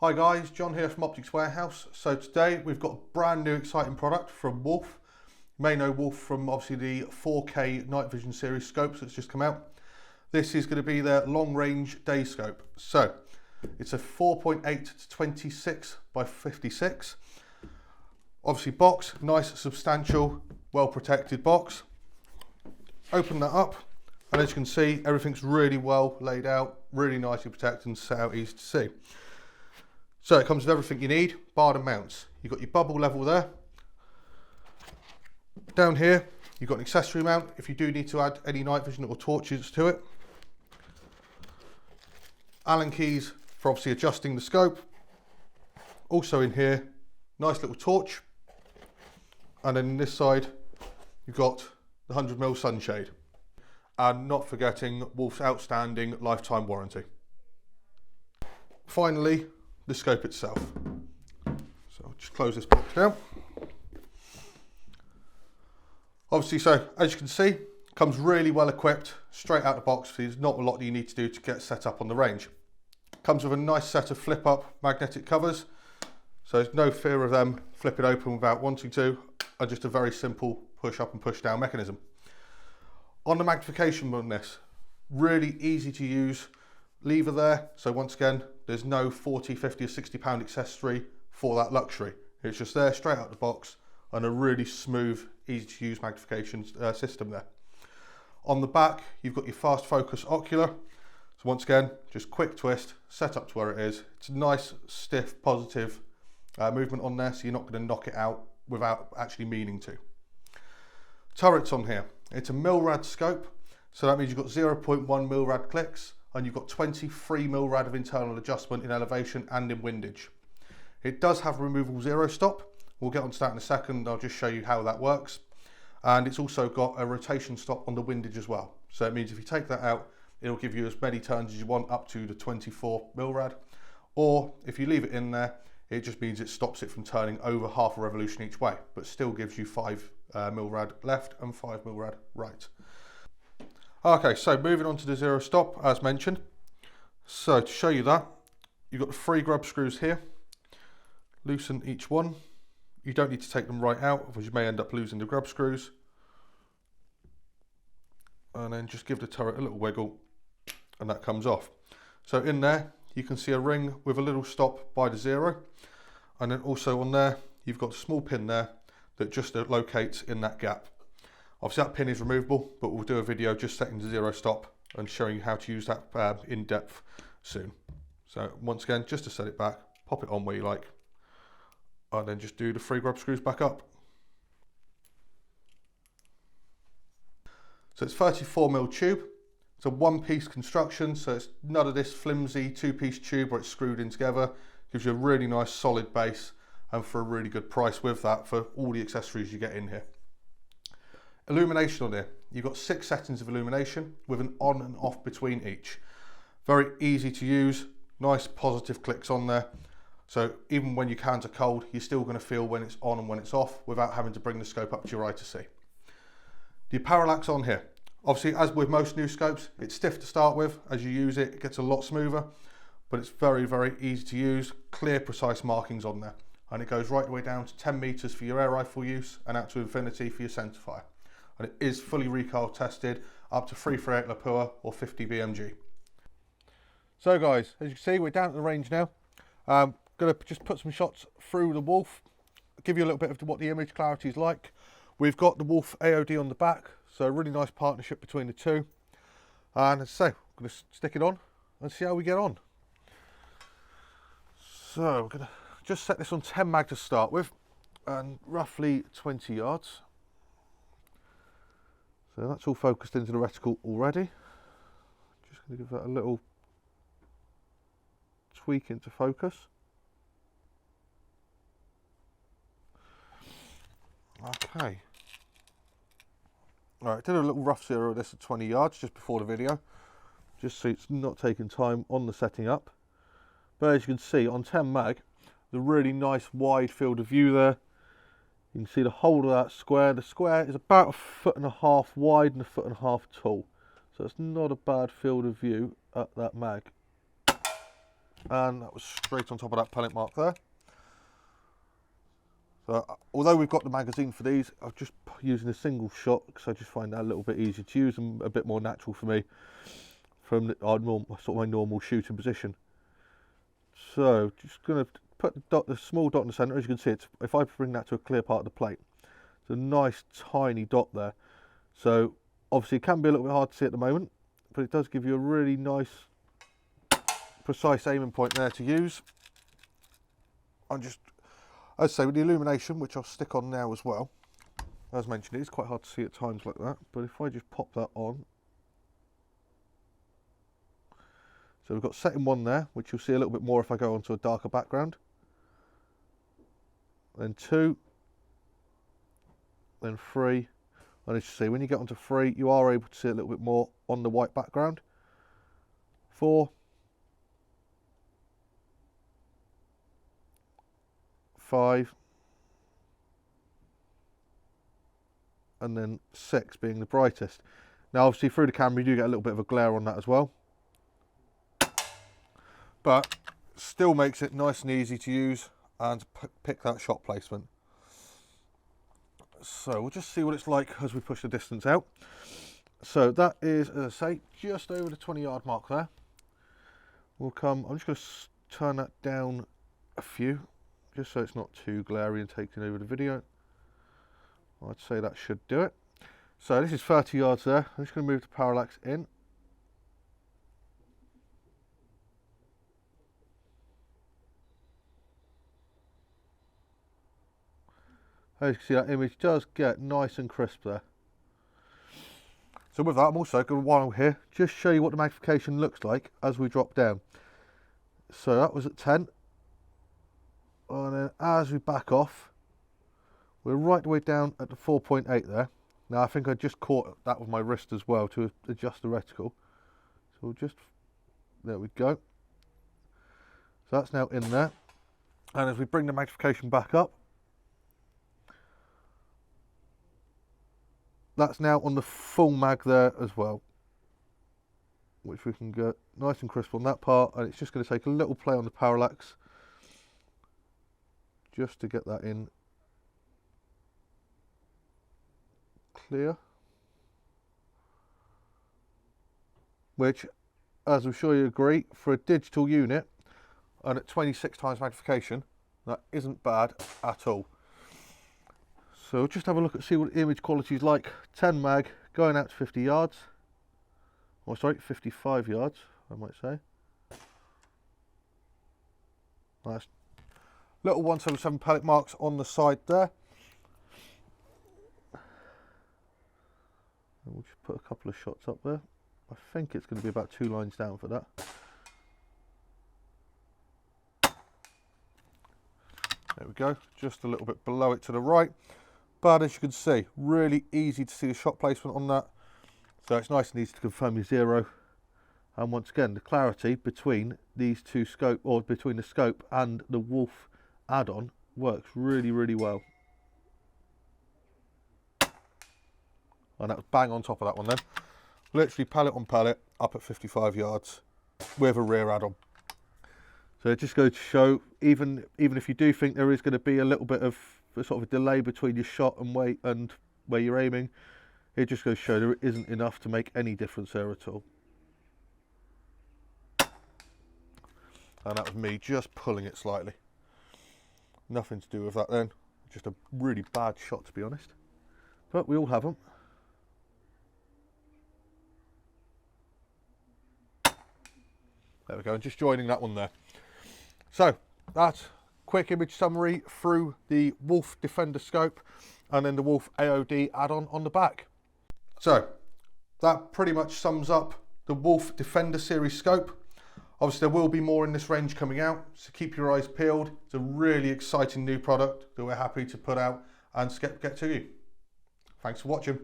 Hi guys, John here from Optics Warehouse. So today we've got a brand new exciting product from WULF. You may know WULF from obviously the 4K night vision series scopes that's just come out. This is going to be their long range day scope. So it's a 4.8 to 26 by 56. Obviously box, nice, substantial, well protected box. Open that up and as you can see everything's really well laid out, really nicely protected and set out easy to see. So it comes with everything you need, bar the mounts. You've got your bubble level there. Down here, you've got an accessory mount if you do need to add any night vision or torches to it. Allen keys for obviously adjusting the scope. Also in here, nice little torch. And then on this side, you've got the 100mm sunshade. And not forgetting WULF's outstanding lifetime warranty. Finally, the scope itself. So I'll just close this box down. Obviously, so as you can see, comes really well equipped straight out the box. There's not a lot that you need to do to get set up on the range. Comes with a nice set of flip up magnetic covers, so there's no fear of them flipping open without wanting to, and just a very simple push up and push down mechanism. On the magnification on this, really easy to use lever there. So once again, there's no 40, 50 or 60 pound accessory for that luxury. It's just there straight out the box and a really smooth, easy to use magnification system there. On the back, you've got your fast focus ocular. So once again, just quick twist, set up to where it is. It's a nice, stiff, positive movement on there, so you're not going to knock it out without actually meaning to. Turrets on here. It's a MRAD scope, so that means you've got 0.1 MRAD clicks, and you've got 23 MRAD of internal adjustment in elevation and in windage. It does have removable zero stop. We'll get onto that in a second. I'll just show you how that works. And it's also got a rotation stop on the windage as well. So it means if you take that out, it'll give you as many turns as you want up to the 24 MRAD. Or if you leave it in there, it just means it stops it from turning over half a revolution each way, but still gives you 5 MRAD left and 5 MRAD right. Okay, so moving on to the zero stop, as mentioned. So to show you that, you've got the 3 grub screws here. Loosen each one. You don't need to take them right out, otherwise you may end up losing the grub screws. And then just give the turret a little wiggle, and that comes off. So in there, you can see a ring with a little stop by the 0. And then also on there, you've got a small pin there that just locates in that gap. Obviously that pin is removable, but we'll do a video just setting the zero stop and showing you how to use that in depth soon. So once again, just to set it back, pop it on where you like, and then just do the 3 grub screws back up. So it's 34mm tube. It's a one-piece construction, so it's none of this flimsy 2-piece tube where it's screwed in together. Gives you a really nice solid base, and for a really good price with that for all the accessories you get in here. Illumination on here. You've got 6 settings of illumination with an on and off between each. Very easy to use, nice positive clicks on there. So even when you counter cold, you're still going to feel when it's on and when it's off without having to bring the scope up to your eye to see. The parallax on here. Obviously, as with most new scopes, it's stiff to start with. As you use it, it gets a lot smoother, but it's very, very easy to use. Clear, precise markings on there. And it goes right the way down to 10 meters for your air rifle use and out to infinity for your centerfire. And it is fully recoil tested up to 338 Lapua or 50 BMG. So guys, as you can see, we're down at the range now. Gonna just put some shots through the WULF, give you a little bit of what the image clarity is like. We've got the WULF AOD on the back, so a really nice partnership between the two. And as I say, I'm gonna stick it on and see how we get on. So we're gonna just set this on 10 mag to start with, and roughly 20 yards. So that's all focused into the reticle already. Just going to give that a little tweak into focus. Okay. Alright, did a little rough zero of this at 20 yards just before the video, just so it's not taking time on the setting up. But as you can see, on 10 mag, the really nice wide field of view there. You can see the whole of that square. The square is about 1.5 foot wide and 1.5 foot tall. So it's not a bad field of view at that mag. and that was straight on top of that pellet mark there. So although we've got the magazine for these, I'm just using a single shot because I just find that a little bit easier to use and a bit more natural for me from our normal, sort of my normal shooting position. So just going to put the small dot in the centre. As you can see, if I bring that to a clear part of the plate, it's a nice tiny dot there. So obviously it can be a little bit hard to see at the moment, but it does give you a really nice precise aiming point there to use. I'm just, as I say, with the illumination, which I'll stick on now as well, as mentioned, it is quite hard to see at times like that, but if I just pop that on, so we've got setting 1 there, which you'll see a little bit more if I go onto a darker background, then 2, then 3, and as you see, when you get onto 3, you are able to see a little bit more on the white background, 4, 5, and then 6 being the brightest. Now obviously through the camera you do get a little bit of a glare on that as well, but still makes it nice and easy to use and pick that shot placement. So we'll just see what it's like as we push the distance out. So that is, as I say, just over the 20-yard mark there. We'll come, I'm just going to turn that down a few, just so it's not too glary and taking over the video. I'd say that should do it. So this is 30 yards there. I'm just going to move the parallax in. As you can see, that image does get nice and crisp there. So with that, I'm also going to, while here, just show you what the magnification looks like as we drop down. So that was at 10. And then as we back off, we're right the way down at the 4.8 there. Now I think I just caught that with my wrist as well to adjust the reticle. So we'll just, there we go. So that's now in there. And as we bring the magnification back up, that's now on the full mag there as well, which we can get nice and crisp on that part, and it's just going to take a little play on the parallax just to get that in clear, which, as I'm sure you agree, for a digital unit and at 26 times magnification, that isn't bad at all. So just have a look at, see what the image quality is like. 10 mag going out to 50 yards, or sorry, 55 yards I might say. Nice little 177 pellet marks on the side there. And we'll just put a couple of shots up there. I think it's going to be about 2 lines down for that. There we go, just a little bit below it to the right. But as you can see, really easy to see the shot placement on that. So it's nice and easy to confirm your zero. And once again, the clarity between these two scope, or between the scope and the WULF add-on, works really, really well. And that was bang on top of that one then. Literally pellet on pellet, up at 55 yards with a rear add-on. So it just goes to show, even if you do think there is going to be a little bit of sort of a delay between your shot and weight and where you're aiming, it just goes to show there isn't enough to make any difference there at all. And that was me just pulling it slightly. Nothing to do with that then. Just a really bad shot, to be honest. But we all have them. There we go, and just joining that one there. So that's quick image summary through the WULF Defender scope and then the WULF AOD add-on on the back. So that pretty much sums up the WULF Defender series scope. Obviously there will be more in this range coming out, so keep your eyes peeled. It's a really exciting new product that we're happy to put out and get to you. Thanks for watching.